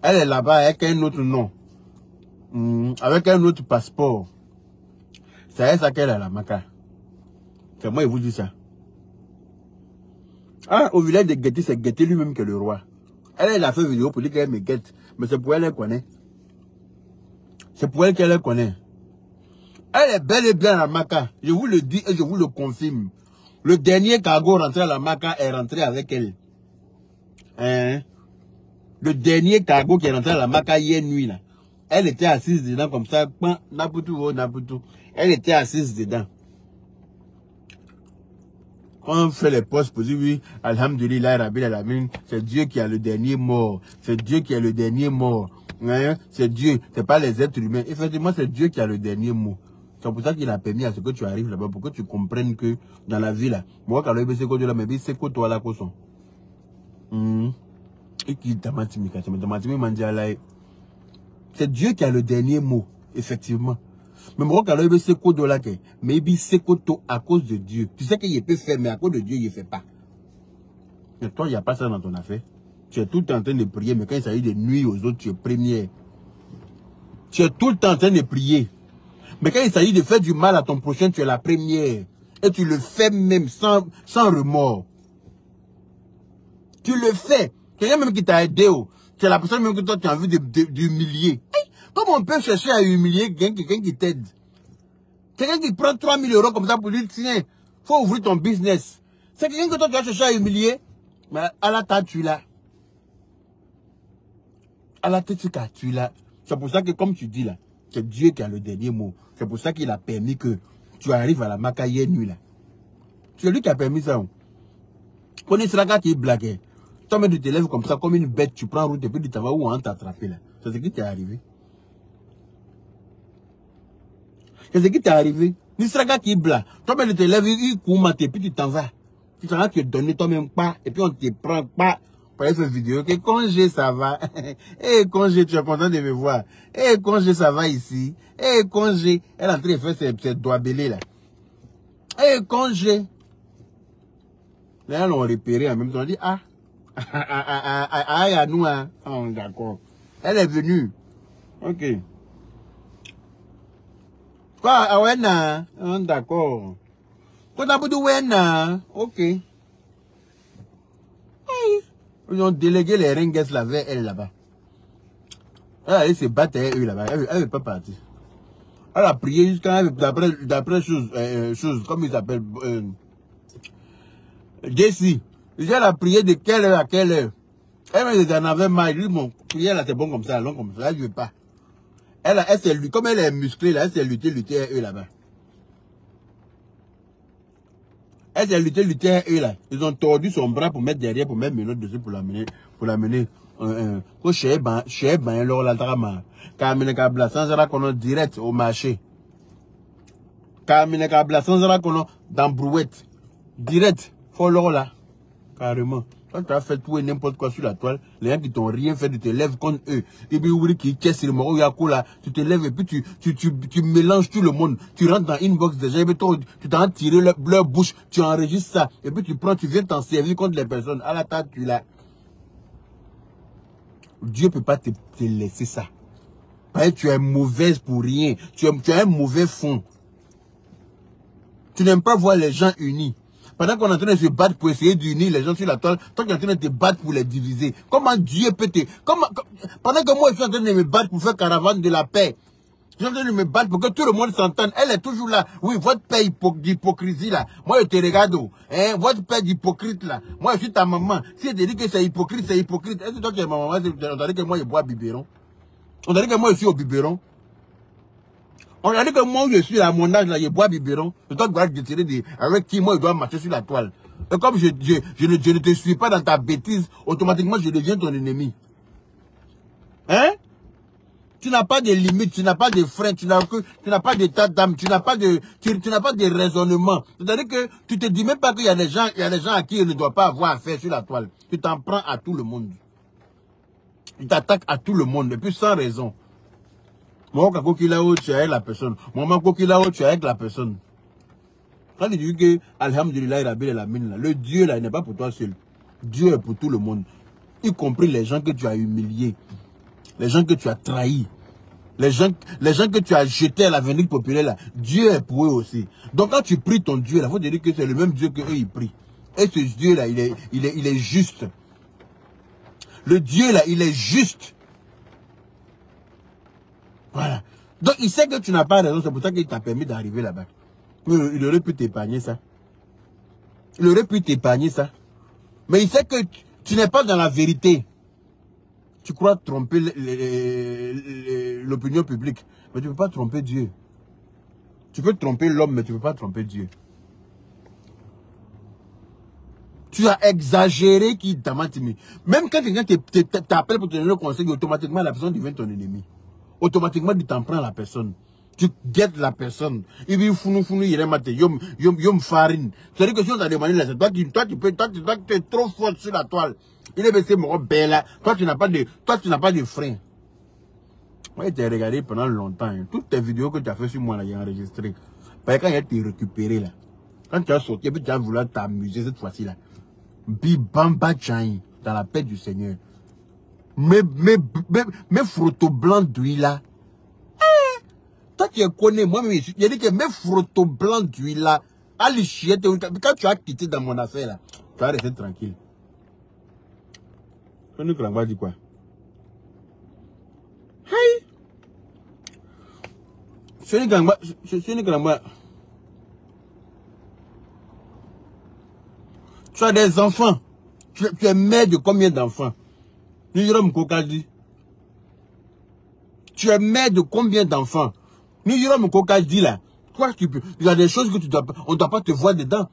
Elle est là-bas avec un autre nom. Avec un autre passeport. C'est ça qu'elle est à la Maca. C'est moi, je vous dis ça. Ah, au village de Guetté, c'est Guetté lui-même qui est le roi. Elle a fait vidéo pour dire qu'elle me guette. Mais c'est pour elle qu'elle connaît. C'est pour elle qu'elle connaît. Elle est bel et bien à la Maca. Je vous le dis et je vous le confirme. Le dernier cargo rentré à la Maca est rentré avec elle. Hein? Le dernier cargo qui est rentré à la Maca hier nuit là. Elle était assise dedans comme ça. Nabutu. Elle était assise dedans. Quand on fait les postes pour dire oui, Alhamdulillah, Rabbil Alamin, c'est Dieu qui a le dernier mot. C'est Dieu qui a le dernier mot. Hein? C'est Dieu, c'est pas les êtres humains. Effectivement, c'est Dieu qui a le dernier mot. C'est pour ça qu'il a permis à ce que tu arrives là-bas, pour que tu comprennes que dans la vie là, moi quand je suis là, mais c'est quoi toi là quoi sont. C'est Dieu qui a le dernier mot, effectivement. Mais moi, quand il c'est quoi de là, mais il c'est quoi à cause de Dieu. Tu sais qu'il peut faire, mais à cause de Dieu, il ne fait pas. Mais toi, il n'y a pas ça dans ton affaire. Tu es tout le temps en train de prier, mais quand il s'agit de nuire aux autres, tu es première. Tu es tout le temps en train de prier. Mais quand il s'agit de faire du mal à ton prochain, tu es la première. Et tu le fais même sans remords. Tu le fais. Quelqu'un même qui t'a aidé, tu es la personne même que toi tu as envie d'humilier. Hey, comment on peut chercher à humilier quelqu'un qui t'aide? Quelqu'un qui prend 3 000 € comme ça pour dire, tiens, faut ouvrir ton business. C'est quelqu'un que toi tu vas chercher à humilier. Mais Allah t'a tué là. Allah t'a tué là. C'est pour ça que, comme tu dis là, c'est Dieu qui a le dernier mot. C'est pour ça qu'il a permis que tu arrives à la Macaïenne nuit là. C'est lui qui a permis ça. Quand il sera qui blague, toi même tu te lèves comme ça, comme une bête, tu prends route et puis tu t'en vas où on t'attraper là. C'est ce qui t'est arrivé. C'est ce qui t'est arrivé. Il sera qui blague. Toi même tu te lèves, il court et puis tu t'en vas. Tu t'en vas te donner toi-même pas, et puis on te prend pas. Pour cette vidéo, que congé ça va. Eh congé, tu es content de me voir. Eh congé ça va ici. Eh congé, elle est en train de faire ses doigts belés là. Eh congé. Là, on l'a repéré en même temps. On dit ah, à nous hein. Oh, d'accord. Elle est venue. Ok. Quoi, ah ouais non. Oh, d'accord. Quoi t'as dit ouais non. Ok. Ils ont délégué les ringues là vers elle là-bas. Elle se battre avec eux là-bas. Elle ne veut pas partir. Elle a prié jusqu'à d'après chose, comme il s'appelle, Jessie. Elle a prié de quelle heure à quelle heure. Elle en avait marre. Elle dit, mon prière là c'est bon comme ça, long comme ça. Elle ne veut pas. Elle s'est luttée, comme elle est musclée là, elle s'est luttée avec eux là-bas. Elle s'est luttée avec eux là. Ils ont tordu son bras pour mettre derrière, pour mettre mes notes dessus pour l'amener. Ko chez ban alors la drama. Kamine kabla sans ara kono direct au marché. Kamine kabla sans ara kono dans brouette. Direct, follow là. Carrément. Quand tu as fait tout et n'importe quoi sur la toile, les gens qui t'ont rien fait, tu te lèves contre eux. Et puis, ouvri qui caisse le moro là, tu te lèves et puis tu mélanges tout le monde. Tu rentres dans inbox déjà, et puis tu t'en tiré leur bouche, tu enregistres ça. Et puis tu prends, tu viens t'en servir contre les personnes. À la table, tu l'as. Dieu ne peut pas te laisser ça. Parce que tu es mauvaise pour rien. Tu as un mauvais fond. Tu n'aimes pas voir les gens unis. Pendant qu'on est en train de se battre pour essayer d'unir les gens sur la toile, toi tu es en train de te battre pour les diviser. Comment Dieu peut te... Pendant que moi je suis en train de me battre pour faire caravane de la paix, je suis en train de me battre pour que tout le monde s'entende. Elle est toujours là. Oui, votre paix d'hypocrisie là. Moi je te regarde. Hein, votre paix d'hypocrite là. Moi je suis ta maman. Si elle te dit que c'est hypocrite, c'est hypocrite. Est-ce que toi tu es ma maman? On dirait que moi je bois biberon. On dirait que moi je suis au biberon. On a dit que moi, je suis à mon âge, là, je bois biberon. Je dois décider avec qui moi, je dois marcher sur la toile. Et comme je ne te suis pas dans ta bêtise, automatiquement, je deviens ton ennemi. Hein? Tu n'as pas de limites, tu n'as pas de freins, tu n'as pas d'état d'âme, tu n'as pas de raisonnement. C'est-à-dire que tu te dis même pas qu'il y a des gens à qui il ne doit pas avoir affaire sur la toile. Tu t'en prends à tout le monde. Tu t'attaques à tout le monde, et puis sans raison. Moi, quand tu es là-haut, tu es avec la personne. Moi, quand tu es là-haut, tu es avec la personne. Quand tu dis que, alhamdulillah, le Dieu là, il n'est pas pour toi seul. Dieu est pour tout le monde. Y compris les gens que tu as humiliés. Les gens que tu as trahis. Les gens que tu as jetés à l'avenir populaire là. Dieu est pour eux aussi. Donc quand tu pries ton Dieu là, il faut te dire que c'est le même Dieu que eux ils prient. Et ce Dieu là, il est juste. Le Dieu là, il est juste. Voilà. Donc, il sait que tu n'as pas raison. C'est pour ça qu'il t'a permis d'arriver là-bas. Il aurait pu t'épargner ça. Il aurait pu t'épargner ça. Mais il sait que tu n'es pas dans la vérité. Tu crois tromper l'opinion publique. Mais tu ne peux pas tromper Dieu. Tu peux tromper l'homme, mais tu ne peux pas tromper Dieu. Tu as exagéré qui t'a menti. Même quand quelqu'un t'appelle pour te donner le conseil, automatiquement la personne devient ton ennemi. Automatiquement, tu t'en prends la personne. Tu guettes la personne. Il dit, il remate, yom farine. C'est-à-dire que si on t'a demandé là, toi, tu es trop fort sur la toile. Il est baissé, mon bel là. Toi, tu n'as pas de frein. Moi, je t'ai regardé pendant longtemps. Hein. Toutes tes vidéos que tu as fait sur moi, là, j'ai enregistré. Parce que quand il a été récupéré, là, quand tu as sorti, et puis tu as voulu t'amuser cette fois-ci, là, bibamba tchaï, dans la paix du Seigneur. Mes photos blancs d'huile, là. Toi, tu connais, moi, mais j'ai dit que mes photos blancs d'huile, là, allez chier, quand tu as quitté dans mon affaire, là, tu vas rester tranquille. Je ne crois pas dire quoi. Hey! Ce n'est pas. Tu as des enfants. Tu es mère de combien d'enfants? Tu es mère de combien d'enfants? Là. Toi, il y a des choses que on ne doit pas te voir dedans.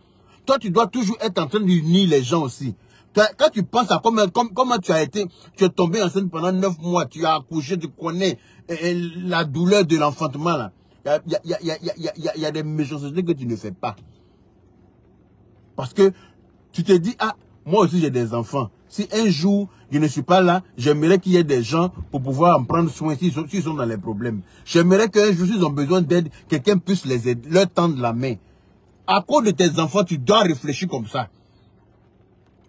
Toi, tu dois toujours être en train d'unir les gens aussi. Quand tu penses à comment tu as été, tu es tombé enceinte pendant 9 mois, tu as accouché, tu connais la douleur de l'enfantement là. Il y a des méchancetés que tu ne fais pas. Parce que tu te dis, ah, moi aussi j'ai des enfants. Si un jour je ne suis pas là, j'aimerais qu'il y ait des gens pour pouvoir en prendre soin s'ils sont dans les problèmes. J'aimerais qu'un jour, s'ils ont besoin d'aide, quelqu'un puisse les aider, leur tendre la main. À cause de tes enfants, tu dois réfléchir comme ça.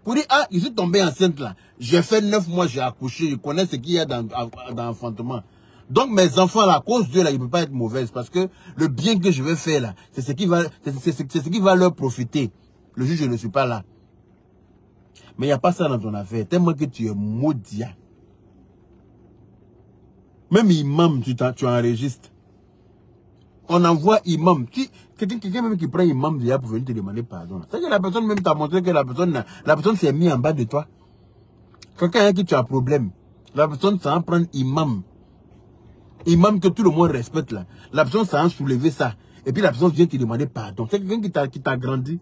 Pour dire, ah, je suis tombé enceinte là. J'ai fait 9 mois, j'ai accouché, je connais ce qu'il y a dans l'enfantement. Donc mes enfants là, à cause d'eux là, ils ne peuvent pas être mauvaises parce que le bien que je vais faire là, c'est ce qui va leur profiter. Le jour où je ne suis pas là. Mais il n'y a pas ça dans ton affaire. Tellement que tu es maudit. Même imam, tu enregistres. On envoie imam. Quelqu'un même qui prend imam déjà pour venir te demander pardon. C'est-à-dire que la personne même t'a montré que la personne s'est mise en bas de toi. Quelqu'un avec qui tu as un problème. La personne s'en prend imam. Imam que tout le monde respecte là. La personne s'en soulever ça. Et puis la personne vient te demander pardon. C'est quelqu'un qui t'a grandi.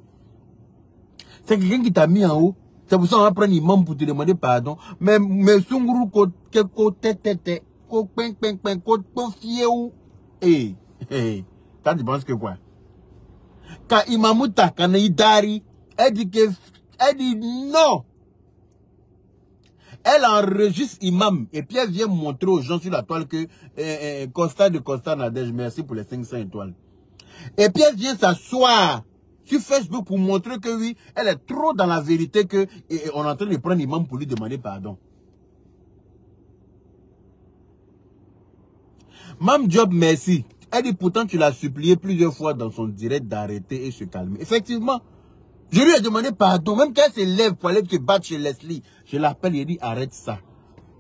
C'est quelqu'un qui t'a mis en haut. C'est pour ça qu'on va prendre imam pour te demander pardon. Mais sunguru côté tête, quand tu penses que quoi? Quand Imamuta, quand il dari, elle dit non. Elle enregistre imam et puis elle vient montrer aux gens sur la toile que Costa Nadège, merci pour les 500 étoiles. Et puis elle vient s'asseoir sur Facebook pour montrer que oui, elle est trop dans la vérité que on est en train de prendre imam pour lui demander pardon. Mam Job, merci. Elle dit pourtant tu l'as supplié plusieurs fois dans son direct d'arrêter et se calmer. Effectivement, je lui ai demandé pardon. Même quand elle se lève pour aller te battre chez Leslie, je l'appelle et dit arrête ça.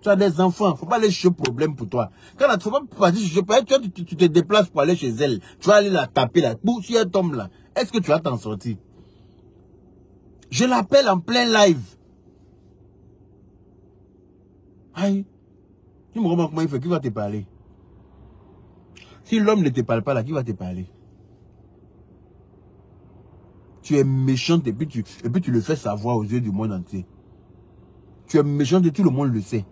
Tu as des enfants, faut pas aller chercher problème pour toi. Quand il faut pas partir chez tu te déplaces pour aller chez elle. Tu vas aller la taper là. Si elle tombe là, est-ce que tu vas t'en sortir? Je l'appelle en plein live. Aïe. Tu me remarques comment il fait, qui va te parler? Si l'homme ne te parle pas là, qui va te parler? Tu es méchante et puis tu le fais savoir aux yeux du monde entier. Tu es méchante et tout le monde le sait.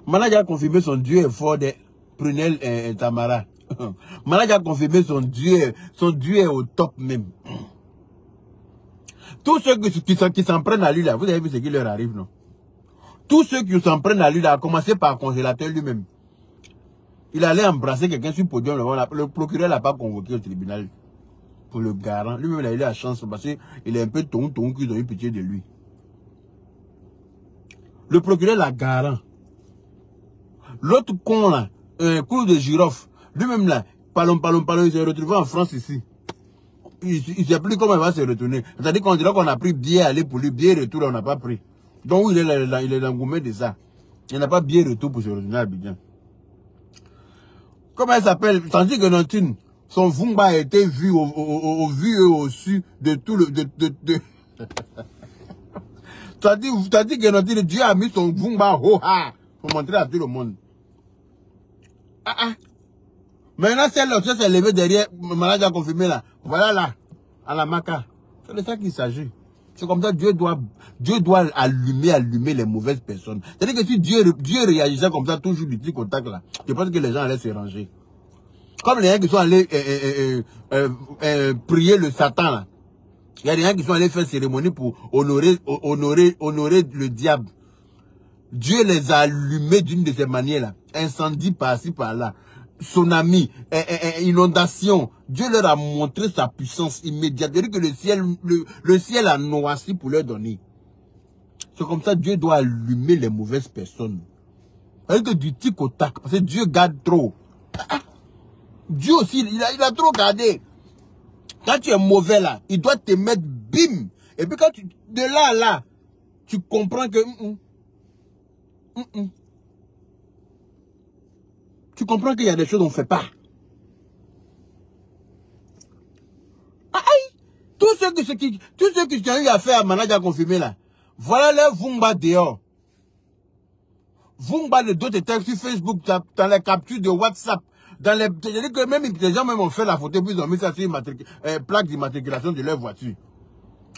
Malade a confirmé son Dieu est fort de Prunel et Tamara. Malade a confirmé son Dieu est au top même. Tous ceux qui s'en prennent à lui là, vous avez vu ce qui leur arrive, non? Tous ceux qui s'en prennent à lui là, à commencer par le congélateur lui-même. Il allait embrasser quelqu'un sur le podium. Le procureur l'a pas convoqué au tribunal pour le garant. Lui-même, il a eu la chance parce qu'il est un peu ton qu'ils ont eu pitié de lui. Le procureur l'a garant. L'autre con là, un coup de girofle, lui-même là, palon, il s'est retrouvé en France ici. Il ne sait plus comment il va se retourner. C'est-à-dire qu'on dirait qu'on a pris billet aller pour lui, billet retour, on n'a pas pris. Donc il est engouemé de ça. Il n'a pas billet retour pour se retourner à Abidjan. Comment elle s'appelle? Tandis que Nantine, son Vumba a été vu au vu et au su de tout le... Tandis que Nantine, Dieu a mis son Vumba pour montrer à tout le monde. Maintenant, celle-là, ça s'est levé derrière, malade a confirmé là. Voilà là, à la maca. C'est de ça qu'il s'agit. C'est comme ça, Dieu doit allumer les mauvaises personnes. C'est-à-dire que si Dieu réagissait comme ça, toujours du petit contact là, je pense que les gens allaient se ranger. Comme les gens qui sont allés prier le Satan là. Il y a des gens qui sont allés faire cérémonie pour honorer le diable. Dieu les a allumés d'une de ces manières-là. Incendie par-ci, par-là. Tsunami, inondation. Dieu leur a montré sa puissance immédiate. C'est-à-dire que le ciel a noirci pour leur donner. C'est comme ça que Dieu doit allumer les mauvaises personnes. C'est-à-dire que du tic au tac. Parce que Dieu garde trop. Dieu aussi, il a trop gardé. Quand tu es mauvais là, il doit te mettre bim. Et puis quand de là à là, tu comprends que... Tu comprends qu'il y a des choses qu'on ne fait pas. Aïe! Tous ceux qui ont eu affaire à Manadja a confirmé là. Voilà leur Vumba dehors. Vumba de d'autres textes sur Facebook, dans les captures de WhatsApp. Je dis que même les gens même ont fait la photo, puis ils ont mis ça sur une plaque d'immatriculation de leur voiture.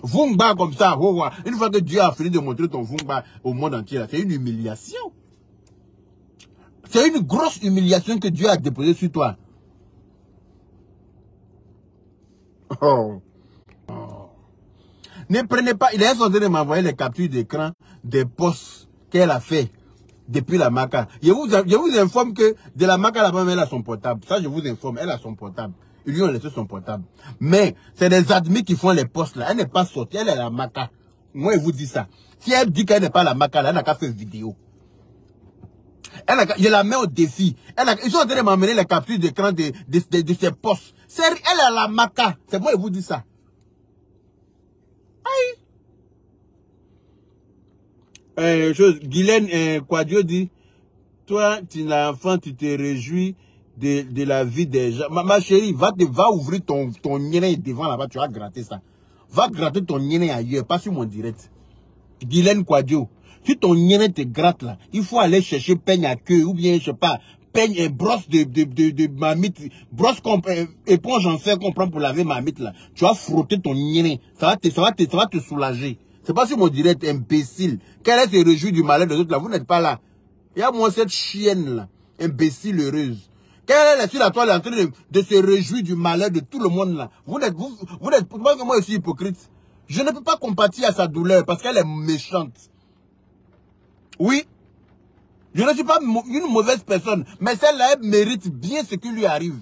Vumba comme ça, une fois que Dieu a fini de montrer ton Vumba au monde entier, c'est une humiliation. C'est une grosse humiliation que Dieu a déposée sur toi. Oh. Oh. Ne prenez pas, il est censé de m'envoyer les captures d'écran des posts qu'elle a fait depuis la Maca. Je vous informe que de la Maca, la femme, elle a son portable. Ça, je vous informe, elle a son portable. Ils lui ont laissé son portable. Mais c'est des admis qui font les posts là. Elle n'est pas sortie, elle est la Maca. Moi, je vous dis ça. Si elle dit qu'elle n'est pas la Maca, là, elle n'a qu'à faire vidéo. Je la mets au défi. Ils sont en train de m'emmener les captures d'écran de ses posts. Elle est la Maca. C'est moi, je vous dis ça. Aïe. Guylaine Quadio dit, toi, tu es enfant, tu te réjouis de la vie des gens. Ma chérie, va ouvrir ton nien devant là-bas, tu vas gratter ça. Va gratter ton nien ailleurs, pas sur mon direct. Guylaine Quadio. Si ton nien te gratte là, il faut aller chercher peigne à queue ou bien, je sais pas, peigne et brosse de mamite, brosse éponge en fer qu'on prend pour laver mamite là. Tu vas frotter ton nien, ça va te soulager. C'est pas sur mon direct, imbécile. Qu'elle se réjouit du malheur des autres là, vous n'êtes pas là. Il y a moi cette chienne là, imbécile heureuse. Qu'elle est sur la toile en train de se réjouir du malheur de tout le monde là. Vous n'êtes pas que moi je suis hypocrite. Je ne peux pas compatir à sa douleur parce qu'elle est méchante. Oui, je ne suis pas une mauvaise personne, mais celle-là, elle mérite bien ce qui lui arrive.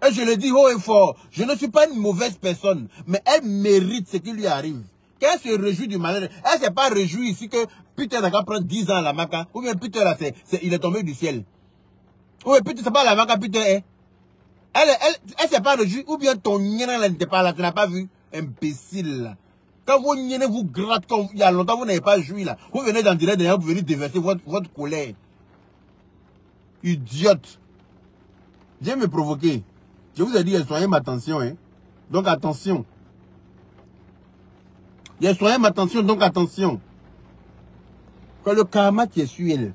Et je le dis haut et fort, je ne suis pas une mauvaise personne, mais elle mérite ce qui lui arrive. Qu'elle se réjouit du malheur, elle ne s'est pas réjouie ici que putain n'a qu'à prendre 10 ans à la Maca, ou bien putain là, il est tombé du ciel. Ou bien putain c'est pas la Maca, putain, hein. Elle s'est pas réjouie, ou bien ton nien là n'était pas là, tu n'as pas vu, imbécile là. Quand vos niennes vous grattent, quand il y a longtemps, vous n'avez pas joui là. Vous venez dans direct, vous venez déverser votre colère. Idiote. Viens me provoquer. Je vous ai dit, soignez ma tension. Hein. Donc attention. Soignez ma tension, donc attention. Que le karma qui est sur elle.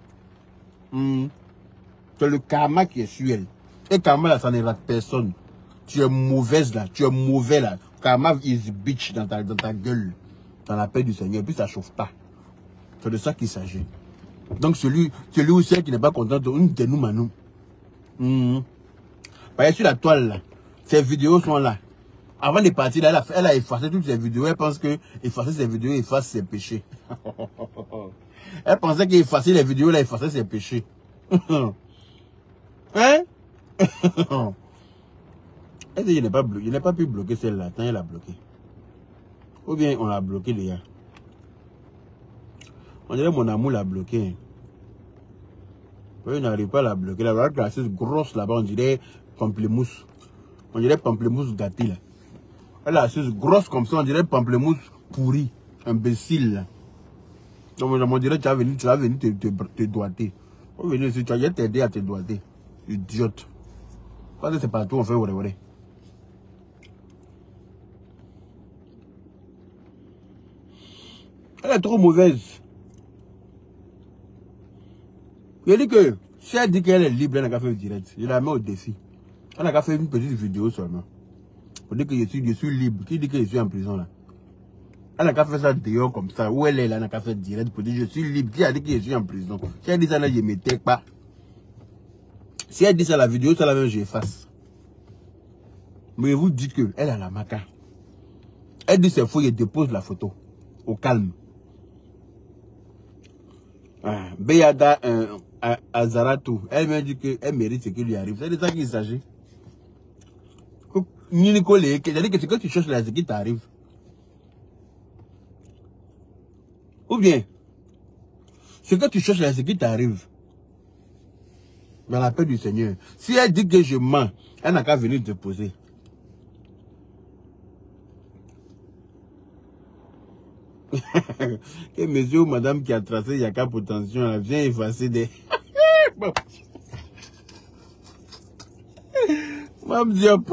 Que le karma qui est sur elle. Et karma là, ça ne rate personne. Tu es mauvaise là, tu es mauvais là. Karma is bitch dans ta gueule, dans la paix du Seigneur, puis ça chauffe pas. C'est de ça qu'il s'agit. Donc celui ou celle qui n'est pas content, une de nous, Manou. Voyez sur la toile là, ces vidéos sont là. Avant de partir là, elle a effacé toutes ses vidéos. Elle pense que effacer ses vidéos efface ses péchés. Elle pensait qu'effacer les vidéos là effaçait ses péchés. Hein? Je n'ai pas pu bloquer celle-là, tant elle a bloqué. Ou bien on l'a bloqué déjà. On dirait mon amour l'a bloqué. Je n'arrive pas à la bloquer. La glaceuse grosse là-bas, on dirait pamplemousse. On dirait pamplemousse gâté là. Elle a assise grosse comme ça, on dirait pamplemousse pourri. Imbécile là. Donc on dirait que tu vas venir te doigter. On va venir ici, tu vas t'aider à te doigter. Idiote. Parce que c'est partout, on fait ouais. Elle est trop mauvaise. Je dis que si elle dit qu'elle est libre, elle n'a qu'à faire direct. Je la mets au défi. Elle n'a qu'à faire une petite vidéo seulement. Pour dire que je suis libre. Qui dit que je suis en prison là? Elle n'a qu'à faire ça dehors comme ça. Où elle est là, elle n'a qu'à faire direct pour dire je suis libre. Qui a dit que je suis en prison? Si elle dit ça là, je ne m'étais pas. Si elle dit ça la vidéo, ça la même, j'efface. Mais vous dites qu'elle a la Maca. Elle dit c'est faux, il dépose la photo. Au calme. Beyada Azaratou, elle m'a dit qu'elle mérite ce qui lui arrive. C'est de ça qu'il s'agit. C'est-à-dire que ce que tu cherches là, c'est ce qui t'arrive. Ou bien, ce que tu cherches là, c'est ce qui t'arrive. Dans la paix du Seigneur. Si elle dit que je mens, elle n'a qu'à venir te poser. Et monsieur ou madame qui a tracé il y a qu'à potentiel, elle vient effacer des... Mam Diop.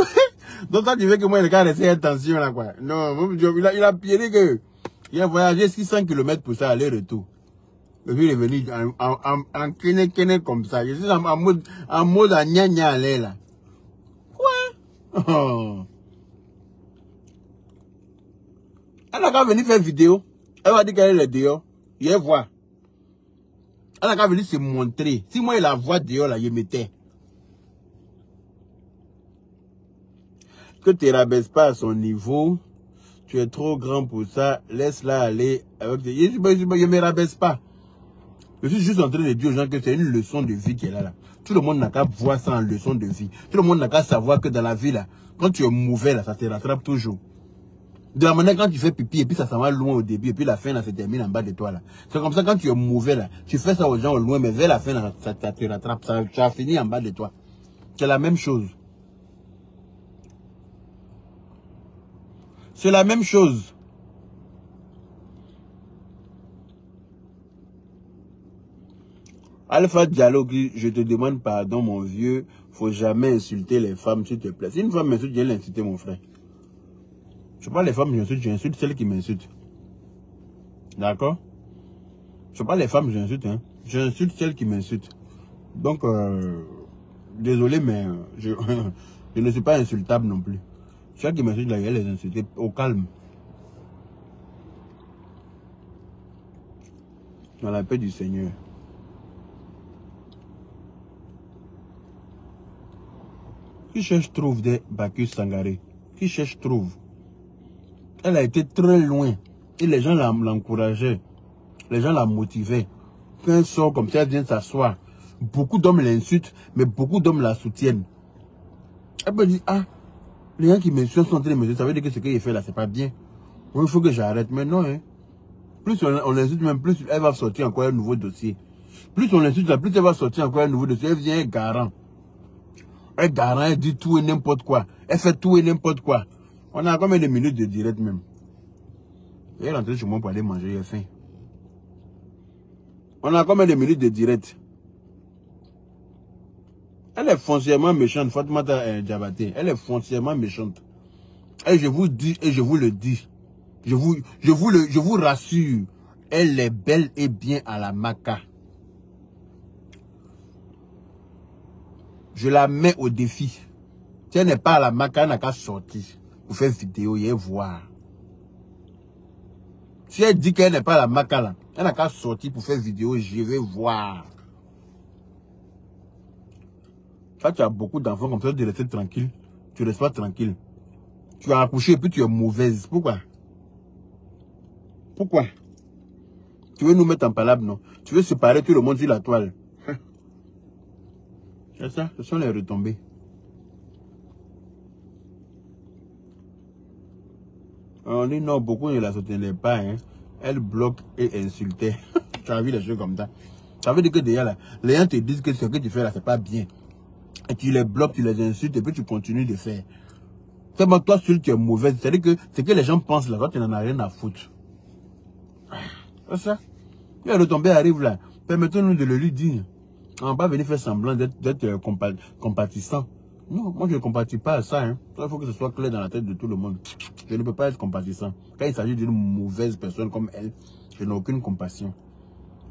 Donc toi tu veux que moi le gars reste attention là quoi. Non, Mam Diop, il a piéré que... Il a voyagé 600 km pour ça, aller-retour. Et puis il est venu en kene comme ça. Je suis en mode à gna aller là. Quoi? Oh. Elle n'a qu'à venir faire vidéo. Elle va dire qu'elle est dehors. Il va voir. Elle n'a qu'à venir se montrer. Si moi, il la voit dehors, là, je mettais. Que tu ne rabaisses pas à son niveau. Tu es trop grand pour ça. Laisse-la aller. Je ne me rabaisse pas. Je suis juste en train de dire aux gens que c'est une leçon de vie qu'elle a là. Tout le monde n'a qu'à voir ça en leçon de vie. Tout le monde n'a qu'à savoir que dans la vie, là, quand tu es mauvais, là, ça te rattrape toujours. De la manière quand tu fais pipi et puis ça s'en va loin au début et puis la fin là se termine en bas de toi là. C'est comme ça quand tu es mauvais là. Tu fais ça aux gens au loin mais vers la fin là, ça te rattrape. Ça finit en bas de toi. C'est la même chose. C'est la même chose. Alpha Diallo, je te demande pardon mon vieux. Faut jamais insulter les femmes s'il te plaît. Si une femme m'insulte, je vais l'insulter mon frère. Je ne sais pas les femmes, j'insulte celles qui m'insultent. D'accord? Je ne sais pas les femmes, j'insulte. Hein. J'insulte celles qui m'insultent. Donc, désolé, mais je ne suis pas insultable non plus. Celles qui m'insultent, là, il y a les insulter au calme. Dans la paix du Seigneur. Qui cherche trouve des Bacchus Sangaré. Qui cherche trouve. Elle a été très loin. Et les gens l'encourageaient. Les gens la motivaient. Quand elle sort comme ça, elle vient s'asseoir. Beaucoup d'hommes l'insultent, mais beaucoup d'hommes la soutiennent. Elle peut dire, ah, les gens qui m'insultent sont en train de m'insulter. Ça veut dire que ce qu'il fait là, c'est pas bien. Il faut que j'arrête. Mais non, hein. Plus on l'insulte, même plus elle va sortir encore un nouveau dossier. Plus on l'insulte, plus elle va sortir encore un nouveau dossier. Elle vient garant. Elle garant, elle dit tout et n'importe quoi. Elle fait tout et n'importe quoi. On a combien de minutes de direct même? Elle est rentrée chez moi pour aller manger, elle a faim. On a combien de minutes de direct? Elle est foncièrement méchante, Fatoumata Diabaté. Elle est foncièrement méchante. Et je vous dis, et je vous le dis, je vous rassure, elle est belle et bien à la maca. Je la mets au défi. Si elle n'est pas à la maca, elle n'a qu'à sortir pour faire vidéo et voir. Si elle dit qu'elle n'est pas à la maca là, elle n'a qu'à sortir pour faire vidéo, je vais voir. Quand tu as beaucoup d'enfants comme ça, tu restes tranquille. Tu restes pas tranquille. Tu as accouché et puis tu es mauvaise. Pourquoi? Pourquoi? Tu veux nous mettre en palabre, non? Tu veux séparer tout le monde sur la toile. C'est ça, ce sont les retombées. On dit non, beaucoup ne la soutenaient pas. Hein. Elle bloque et insultait. Tu as vu les choses comme ça. Ça veut dire que déjà là, les gens te disent que ce que tu fais là, c'est pas bien. Et tu les bloques, tu les insultes et puis tu continues de faire. Seulement toi, seul, tu es mauvaise. C'est-à-dire que ce que les gens pensent là, toi, tu n'en as rien à foutre. C'est ça. Et le retombée arrive là. Permettons-nous de le lui dire. On va pas venir faire semblant d'être compatissant. Non, moi je ne compatis pas à ça. Hein. Il faut que ce soit clair dans la tête de tout le monde. Je ne peux pas être compatissant. Quand il s'agit d'une mauvaise personne comme elle, je n'ai aucune compassion.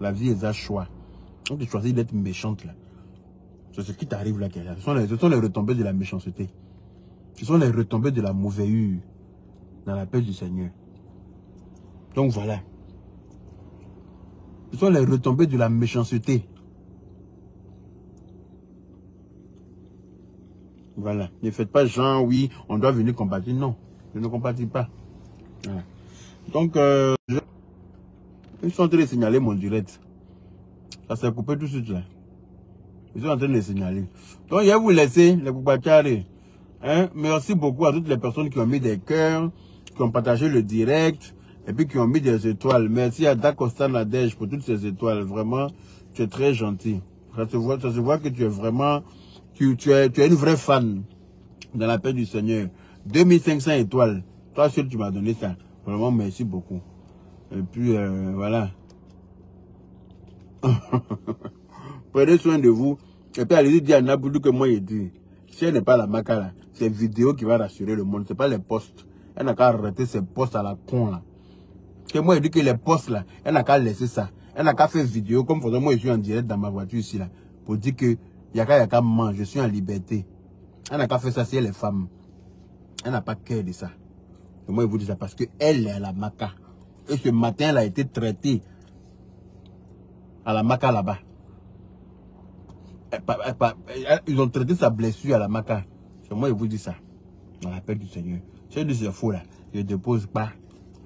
La vie est un choix. Donc tu choisis d'être méchante là. C'est ce qui t'arrive là. Ce sont les retombées de la méchanceté. Ce sont les retombées de la mauvaise dans la paix du Seigneur. Donc voilà. Ce sont les retombées de la méchanceté. Voilà. Ne faites pas genre, oui, on doit venir compatir. Non, je ne compatis pas. Voilà. Donc, ils sont en train de signaler mon direct. Ça s'est coupé tout de suite là. Ils sont en train de le signaler. Donc, je vais vous laisser les Boubacari. Hein? Merci beaucoup à toutes les personnes qui ont mis des cœurs, qui ont partagé le direct, et puis qui ont mis des étoiles. Merci à Dacosta Nadège pour toutes ces étoiles. Vraiment, tu es très gentil. Ça se voit que tu es vraiment, tu es une vraie fan dans la paix du Seigneur. 2500 étoiles. Toi seul, tu m'as donné ça. Vraiment, merci beaucoup. Et puis, voilà. Prenez soin de vous. Et puis, allez dire à Naboudou que moi, il dit, si elle n'est pas la maca là, c'est vidéo qui va rassurer le monde. C'est pas les posts. Elle n'a qu'à arrêter ses posts à la con là. Que moi, il dit que les posts là, elle n'a qu'à laisser ça. Elle n'a qu'à faire vidéo, comme moi, je suis en direct dans ma voiture ici là, pour dire que Yaka mange, je suis en liberté. Elle n'a qu'à faire ça si elle est femme. Elle n'a pas cœur de ça. Et moi, je vous dis ça parce qu'elle est à la maca. Et ce matin, elle a été traitée à la maca là-bas. Ils ont traité sa blessure à la maca. C'est moi, je vous dis ça. Dans la paix du Seigneur. Si elle dit c'est faux là, je ne dépose pas.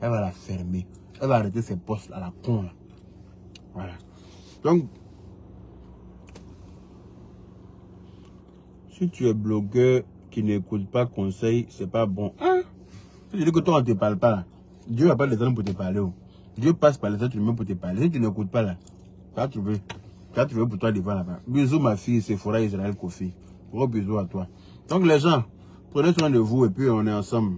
Elle va la fermer. Elle va arrêter ses postes à la con là. Voilà. Donc, si tu es blogueur qui n'écoute pas conseil, c'est pas bon. Hein? Si je dis que toi on ne te parle pas là, Dieu n'a pas les hommes pour te parler. Oh. Dieu passe par les êtres humains pour te parler. Si tu n'écoutes pas là, tu vas trouver. Tu vas trouver pour toi devant là-bas. Bisous ma fille, Sephora Israël Kofi. Gros bisous à toi. Donc les gens, prenez soin de vous et puis on est ensemble.